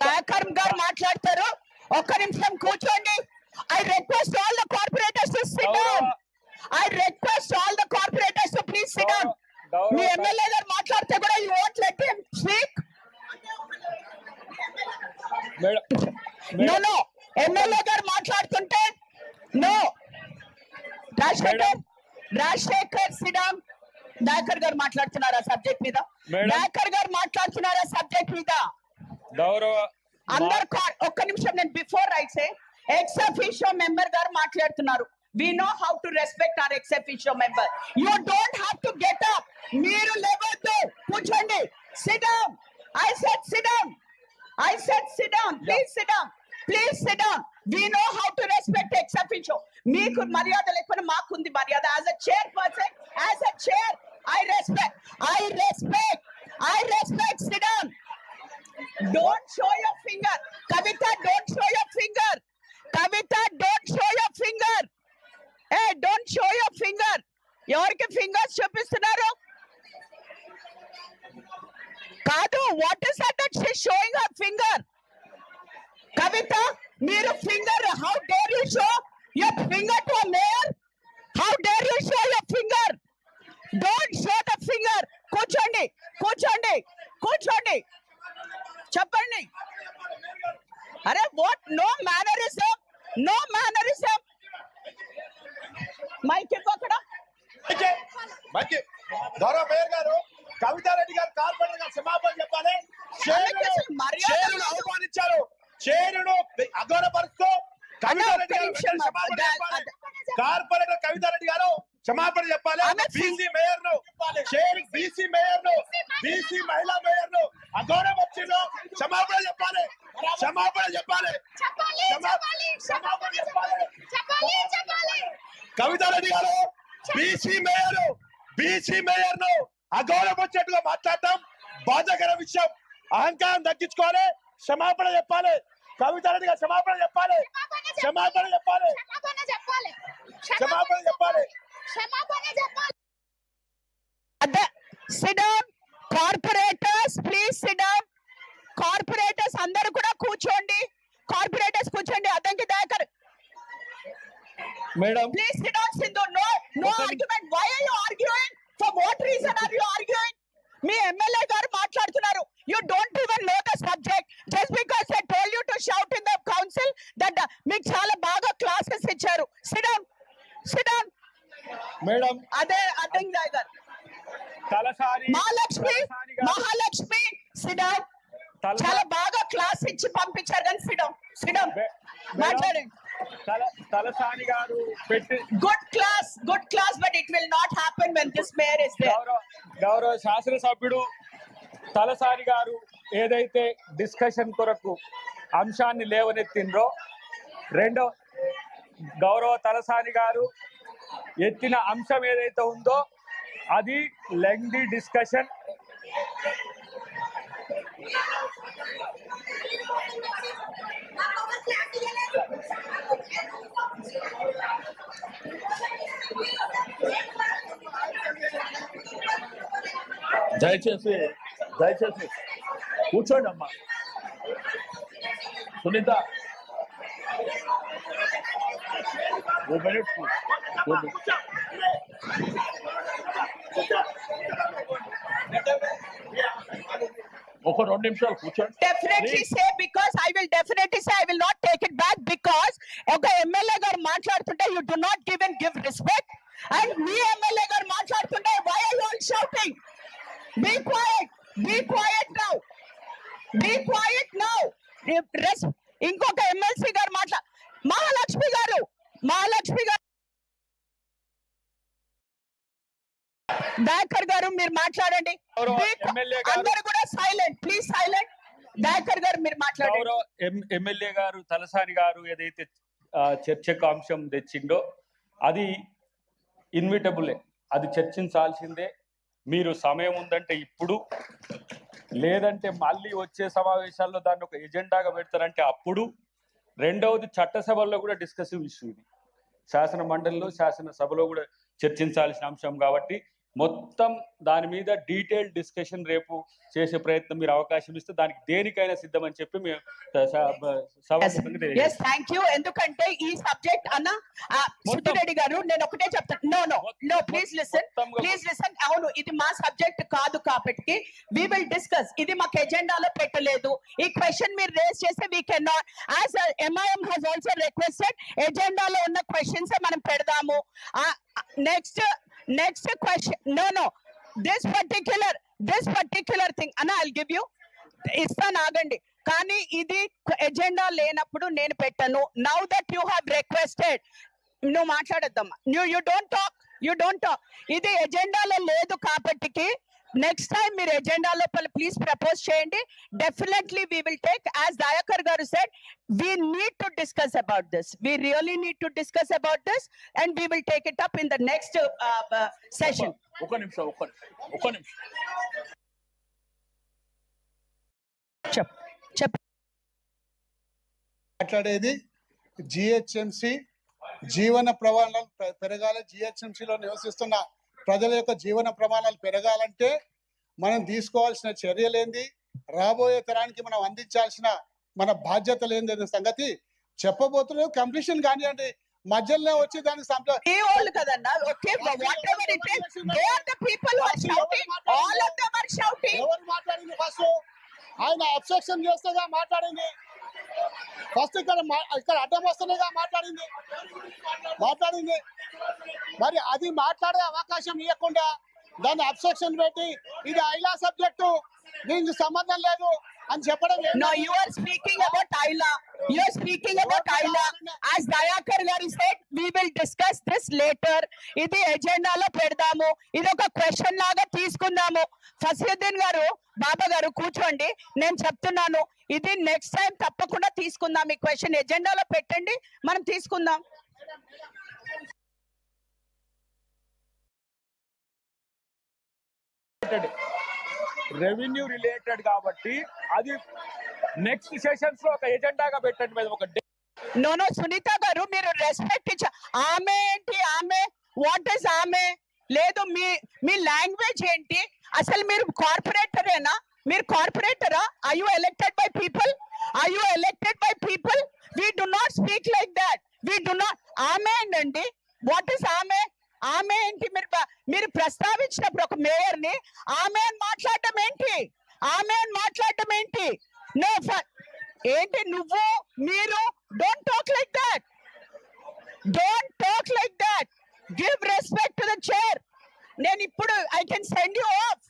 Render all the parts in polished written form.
దయాకర్ గారు మాట్లాడతారు. ఒక్క నిమిషం కూర్చోండి. I request all the corporators to sit down. I request all the corporators to please sit down. Me MLA గారు మాట్లాడితే కూడా you won't let him speak. No, no. MLA గారు మాట్లాడుతుంటే no. Rajasekhar sit down. Dayakar గారు మాట్లాడుతున్నారా సబ్జెక్ట్ మీద? దయాకర్ గారు మాట్లాడుతున్నారా సబ్జెక్ట్ మీద? అందరు ఒక్క నిమిషం, నేను before I say ex officio member గారు మాట్లాడుతున్నారు. We know how to respect our ex officio member. You don't have to get up. మీరు లేవద్దు, కూర్చోండి. Sit down. I said sit down. I said sit down. Please sit down. Please sit down. We know how to respect ex officio. మీకు మర్యాద లేకపోతే మాకుంది మర్యాద. As a chairperson, as a chair, I respect. Sit down. Don't show your finger. Kavita, don't show your finger. Kavita, don't show your finger. Hey, don't show your finger. ఎవరికి fingers చూపిస్తున్నారు? కాదు, what is that she showing her finger? కవిత, మీరు finger, how dare you show your finger to a mayor? How dare you show your finger? Don't show the finger. కూర్చోండి, కూర్చోండి, కూర్చోండి, చెప్పండి. అరే what? No mannerism, no mannerism. Mic ఇవ్వకడా. గౌరవ mayor గారు కవితారెడ్డి గారు కార్పొరేటర్ గారు క్షమాపణ చెప్పాలి. చేరును అవమానించారు, చేరును అగౌరవపరుస్తూ కవితారెడ్డి గారు కార్పొరేటర్ కవితారెడ్డి గారు క్షమాపణ చెప్పాలి. బీసీ మేయర్ ను, బీసీ మేయర్ ను, బీసీ మహిళా మేయర్ ను అగౌరవపరిచిండు. క్షమాపణ చెప్పాలి, క్షమాపణ చెప్పాలి, క్షమాపణ చెప్పాలి. కవితారెడ్డి గారు బీసీ మేయర్ ను అగౌరవపరిచేట్టుగా మాట్లాడటం బాధాకర విషయం. అహంకారం తగ్గించుకోవాలి, క్షమాపణ చెప్పాలి. కవితారెడ్డి గారు క్షమాపణ చెప్పాలి, క్షమాపణ చెప్పాలి, క్షమాపణ చెప్పాలి. Sit down. Corporators, please sit down. Corporators అందరూ కూడా కూర్చోండి. Corporators కూర్చోండి. Addanki Dayakar. Madam, please sit down. Sindhu, no argument. Why are you arguing? For what reason are you arguing? Me MLA గారు మాట్లాడుతున్నారు. You don't even know the subject. Just because I told you to shout in the council that మీకు చాలా బాగా classes ఇచ్చారు. Sit down. Sit down. Madam, అదే Addanki Dayakar. Mahalakshmi sit down. చాలా బాగా class ఇచ్చి పంపించారు కానీ sit down. Sit down. మాట్లాడండి. తలసాని గారు పెట్టి good class, but it will not happen when this mayor is there. గౌరవ శాసనసభ్యుడు తలసాని గారు ఏదైతే డిస్కషన్ కొరకు అంశాన్ని లేవనెత్తిండ్రో, రెండో గౌరవ తలసాని గారు ఎత్తిన అంశం ఏదైతే ఉందో అది లెంగ్దీ డిస్కషన్. దయచేసి కూర్చోండి అమ్మా. సునీత, 2 minutes. ఒక 2 నిమిషాలు కూర్చోండి. Definitely say, because I will definitely say I will not take it back, because ఒక ఎమ్మెల్యే గారు మాట్లాడుతుంటే you do not give respect, and me MLA గారు మాట్లాడుతుంటే why are you all shouting? Be quiet now. Be quiet now. ఇంకొక MLC గారు మహాలక్ష్మి గారు దయాకర్ గారు మీరు మాట్లాడండి. అందరూ కూడా సైలెంట్, ప్లీజ్ సైలెంట్. దయాకర్ గారు మీరు మాట్లాడండి. ఎమ్మెల్యే గారు తలసాని గారు ఏదైతే చర్చకు అంశం తెచ్చిండో అది ఇన్విటబులే, అది చర్చించాల్సిందే. మీరు సమయం ఉందంటే ఇప్పుడు, లేదంటే మళ్ళీ వచ్చే సమావేశాల్లో దాన్ని ఒక ఎజెండాగా పెడతారంటే అప్పుడు. రెండవది చట్టసభల్లో కూడా డిస్కసివ్ ఇష్యూ ఇది, శాసన మండలిలో శాసనసభలో కూడా చర్చించాల్సిన అంశం కాబట్టి మొత్తం దాని మీద డీటెయిల్ డిస్కషన్ రేపు చేసే ప్రయత్నం మీరు అవకాశం ఇస్తే దానికి దేనికైనా సిద్ధమని చెప్పి మేము సభాముఖంగా తెలియజేస్తాం. Yes, thank you. ఎందుకంటే ఈ సబ్జెక్ట్ అన్న సుధిరెడ్డి గారు నేను ఒకటే చెప్తాను. No, please listen. అవును, ఇది మా సబ్జెక్ట్ కాదు కాబట్టి we will discuss. ఇది మాకు ఎజెండాలో పెట్టలేదు. ఈ క్వశ్చన్ మీరు రేస్ చేస్తే we cannot, as MIM has also requested, ఎజెండాలో ఉన్న క్వశ్చన్స్ మనం పెడదాము. Next question. No. This particular thing, Anna, I'll give you. ఇస్తాను ఆగండి. కానీ ఇది ఎజెండా లేనప్పుడు నేను పెట్టను. Now that you have requested, నువ్వు మాట్లాడొద్దమ్మా. You don't talk. ఇది ఎజెండాలో లేదు కాబట్టి నెక్స్ట్ టైం మీరు ఎజెండా లోపల ప్లీజ్ ప్రపోజ్ చేయండి. Definitely we will take, as Dayakar garu said, we need to discuss about this. We really need to discuss about this and we will take it up in the next session. ఒక్క నిమిషం చెప్పు. మాట్లాడేది GHMC జీవన ప్రమాణాలు పెరగాలి. జిహెచ్ఎంసిలో నివసిస్తున్న ప్రజల యొక్క జీవన ప్రమాణాలు పెరగాలంటే మనం తీసుకోవాల్సిన చర్యలేంది, రాబోయే తరానికి మనం అందించాల్సిన మన బాధ్యతలు ఏంది సంగతి చెప్పబోతున్నారు. కంప్లీషన్ కానివ్వండి, మధ్యలో వచ్చి దానికి మాట్లాడింది ఫస్ట్ ఆయన అబ్స్ట్రక్షన్ చేస్తేగా మాట్లాడింది. ఫస్ట్ ఇక్కడ అడ్డం వస్తేనేగా మాట్లాడింది. మరి అది మాట్లాడే అవకాశం ఇవ్వకుండా దాన్ని అబ్స్ట్రక్షన్ పెట్టి ఇది ఐలా సబ్జెక్టు దీనికి సంబంధం లేదు అని చెప్పడం. No, you are speaking about ILA. As Dayakar garu said, we will discuss this later. ఇది ఎజెండాలో పెడదాము. ఇది ఒక క్వశ్చన్ లాగా తీసుకుందాము. ఫసియుద్దీన్ గారు, బాబా గారు కూర్చోండి. నేను చెప్తున్నాను, ఇది నెక్స్ట్ టైం తప్పకుండా తీసుకుందాం. ఈ క్వశ్చన్ ఎజెండాలో పెట్టండి, మనం తీసుకుందాం. రెవెన్యూ రిలేటెడ్ కాబట్టి అది నెక్స్ట్ సెషన్స్ లో ఒక ఎజెండాగా పెట్టండి. మీద ఒక నో సునీత గారు, మీరు రెస్పెక్ట్ ఆమె ఏంటి, వాట్ ఇస్ ఆమె లేదు, మీ లాంగ్వేజ్ ఏంటి అసలు? మీరు కార్పొరేటరేనా? మీరు కార్పొరేటరా? Are you elected by people? We do not speak like that. ఆమె అండి, వాట్ ఇస్ ఆమె ఏంటి? మీరు ప్రస్తావించినప్పుడు ఒక మేయర్ ని ఆమె అని మాట్లాడటం ఏంటి? నో, ఏంటి నువ్వు మీరు don't talk like that. Give respect to the chair. నేను ఇప్పుడు I can send you off.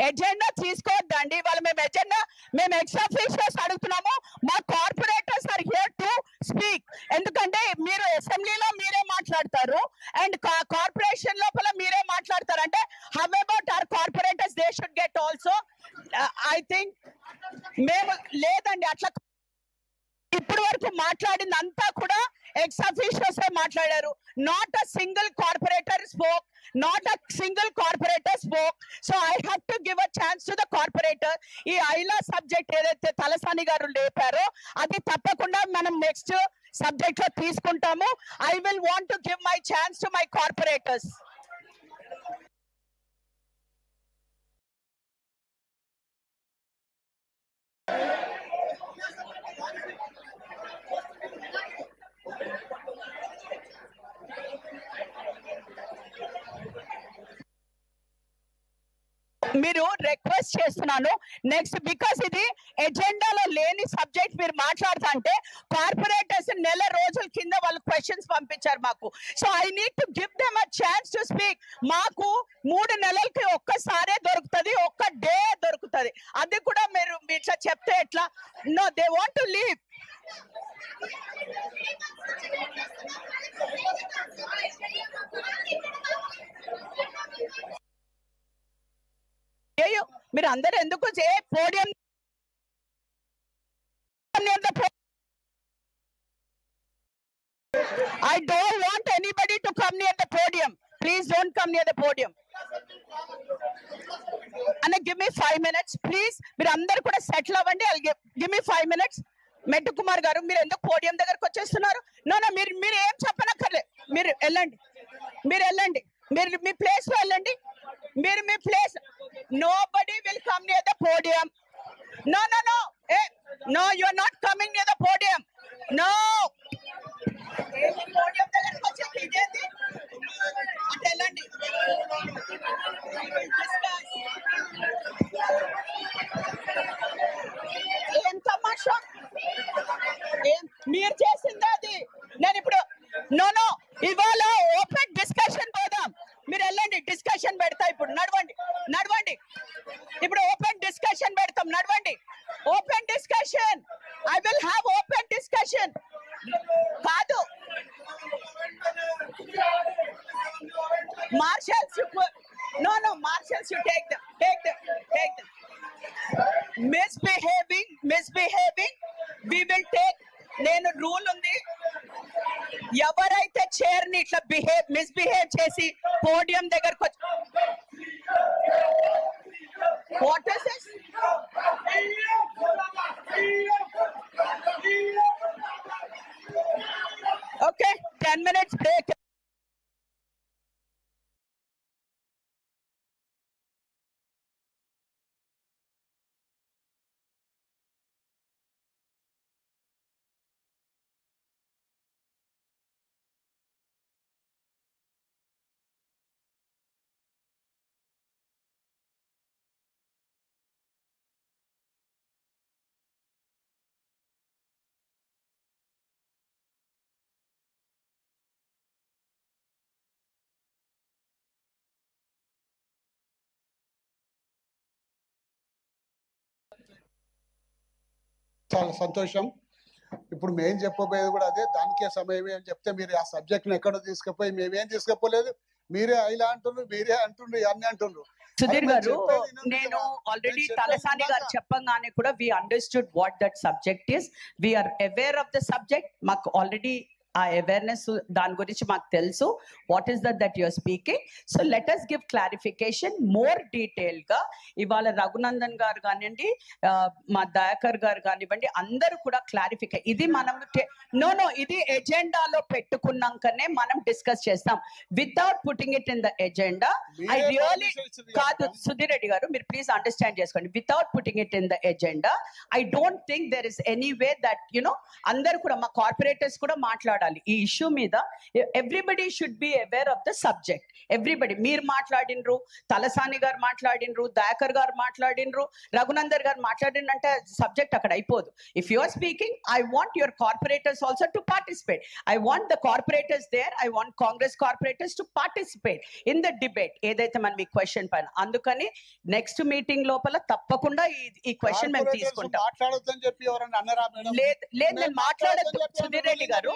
Agenda తీసుకోవద్దండి. వాళ్ళు మేము ఎక్స్ ఆఫీషియల్స్ అడుగుతున్నాము. మా corporators are here to speak. ఎందుకంటే మీరు అసెంబ్లీలో మీరే మాట్లాడతారు అండ్ కార్పొరేషన్ లోపల మీరే మాట్లాడతారు. అంటే how about our corporators, they should get also. I think మేము లేదండి అట్లా. ఇప్పుడు వరకు మాట్లాడింది అంతా కూడా ఎక్స్ ఆఫీషియల్స్ మాట్లాడారు. Not a single corporator spoke. So I have to give a chance to the corporator. ఈ ఐలా సబ్జెక్ట్ ఏదైతే తలసాని గారు లేపారో అది తప్పకుండా మనం నెక్స్ట్ సబ్జెక్ట్ లో తీసుకుంటాము. I will want to give my chance to my corporators. మీరు రిక్వెస్ట్ చేస్తున్నాను నెక్స్ట్, బికాస్ ఇది ఎజెండాలో లేని సబ్జెక్ట్ మీరు మాట్లాడుతా అంటే కార్పొరేటర్స్ నెల రోజుల కింద వాళ్ళు క్వశ్చన్స్ పంపించారు మాకు. So I need to give them a chance to speak. మాకు 3 నెలలకి ఒక్కసారే దొరుకుతుంది, ఒక్క డే దొరుకుతుంది. అది కూడా మీరు ఇట్లా చెప్తే ఎట్లా? No, they want to leave. మీరు అందరు ఎందుకు podium I don't want anybody to come near the podium. Please don't come near the podium. అన్న గివ్ మీ 5 minutes ప్లీజ్. మీరు అందరు కూడా సెటిల్ అవ్వండి. Give me 5 minutes. మెట్టు కుమార్ గారు మీరు ఎందుకు పోడియం దగ్గరకు వచ్చేస్తున్నారు? నో మీరు ఏం చెప్పనక్కర్లేదు. మీరు వెళ్ళండి, మీరు మీ ప్లేస్ లో వెళ్ళండి. మీరు మీ place. Nobody will come near the podium. No, you are not coming near the podium. No. Podium దగ్గరకు వచ్చేది ఇదేంటి? అటు వెళ్ళండి. ఏం తమాషా? మీరు చేసింది అది. నేను ఇప్పుడు నో ఇవాళ ఓపెన్ డిస్కషన్ పోదాం. మీరు వెళ్ళండి, డిస్కషన్ పెడతా. ఇప్పుడు నడవండి. ఇప్పుడు ఓపెన్ డిస్కషన్ పెడతాం. నడవండి. Open discussion. I will have open discussion. కాదు marshals, marshals, you take them. Misbehaving, we will take. నేను రూల్ ఉంది, ఎవరైతే చైర్ ని ఇట్లా మిస్బిహేవ్ చేసి పోడియం దగ్గరకు వచ్చి what is this? Okay, 10 minutes break. చాలా సంతోషం. ఇప్పుడు మేము చెప్పబోయేది కూడా అదే. దానికే సమయం అని చెప్తే మీరు ఆ సబ్జెక్ట్ ని ఎక్కడో తీసుకుపోయి మేమేం తీసుకుపోలేదు, మీరే ఇలా అంటున్నారు, మీరే అంటుండ్రు, అన్ని అంటుండ్రు. సుధీర్ గారు, నేను ఆల్రెడీ తలసాని గారు చెప్పంగానే కూడా we understood what that subject is. We are aware of the subject. మాకు ఆల్రెడీ ఆ అవేర్నెస్ దాని గురించి మాకు తెలుసు. What is that your speaking. So let us give clarification more detail గా. ఇవాళ రఘునందన్ గారు కానివ్వండి, మా దయాకర్ గారు కానివ్వండి, అందరూ కూడా క్లారిఫికేషన్. ఇది మనం ఇది ఎజెండాలో పెట్టుకున్నాకనే మనం డిస్కస్ చేస్తాం. Without putting it in the agenda, I really కాదు సుధీర్ రెడ్డి గారు, మీరు ప్లీజ్ అండర్స్టాండ్ చేసుకోండి. Without putting it in the agenda, I don't think there is any way that అందరూ కూడా మా కార్పొరేటర్స్ కూడా మాట్లాడాలి ఈ ఇష్యూ మీద. Everybody should be aware of the subject. Everybody. మీరు మాట్లాడినరు, తలసాని గారు మాట్లాడినరు, దయాకర్ గారు మాట్లాడినరు, రఘునందర్ గారు మాట్లాడినంటే సబ్జెక్ట్ అక్కడ అయిపోదు. If you are speaking, I want your corporators also to participate. I want the corporators there. I want Congress corporators to participate in the debate ఏదైతే మనం ఈ question పైన. అందుకని నెక్స్ట్ మీటింగ్ లోపల తప్పకుండా ఈ క్వశ్చన్ మేము తీసుకుంటాం. లేదు నేను మాట్లాడద్దు సుధీర్ రెడ్డి గారు.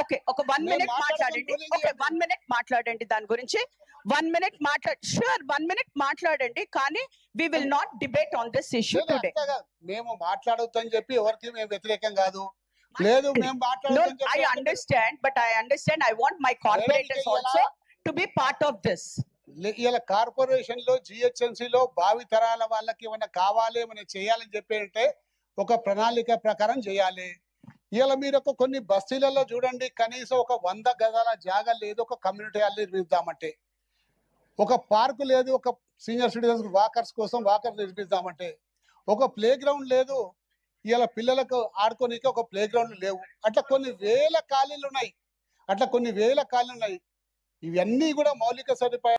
ఓకే, ఒక 1 minute మాట్లాడండి. ఓకే, 1 minute మాట్లాడండి దాని గురించి. 1 minute షూర్ 1 minute మాట్లాడండి. కానీ we will not debate on this issue today. మేము మాట్లాడొద్దు అని చెప్పి ఎవరికి మేము వ్యతిరేకం కాదు. లేదు మేము మాట్లాడొద్దు. I understand, but I want my corporators also to be part of this. ఇలా కార్పొరేషన్ లో జిహెచ్ఎంసీ లో భావి తరాల వాళ్ళకి ఏమైనా కావాలి, ఏమైనా చేయాలని చెప్పి అంటే ఒక ప్రణాళిక ప్రకారం చేయాలి. ఇలా మీరు కొన్ని బస్తీలలో చూడండి, కనీసం ఒక 100 గజాల జాగా లేదు ఒక కమ్యూనిటీ హాల్ నిర్మిద్దామంటే, ఒక పార్కు లేదు ఒక సీనియర్ సిటిజన్స్ వాకర్స్ కోసం వాకర్ నిర్మిద్దామంటే, ఒక ప్లే గ్రౌండ్ లేదు, ఇలా పిల్లలకు ఆడుకోనికి ఒక ప్లే గ్రౌండ్ లేవు. అట్లా కొన్ని వేల ఖాళీలు ఉన్నాయి. ఇవన్నీ కూడా మౌలిక సదుపాయాలు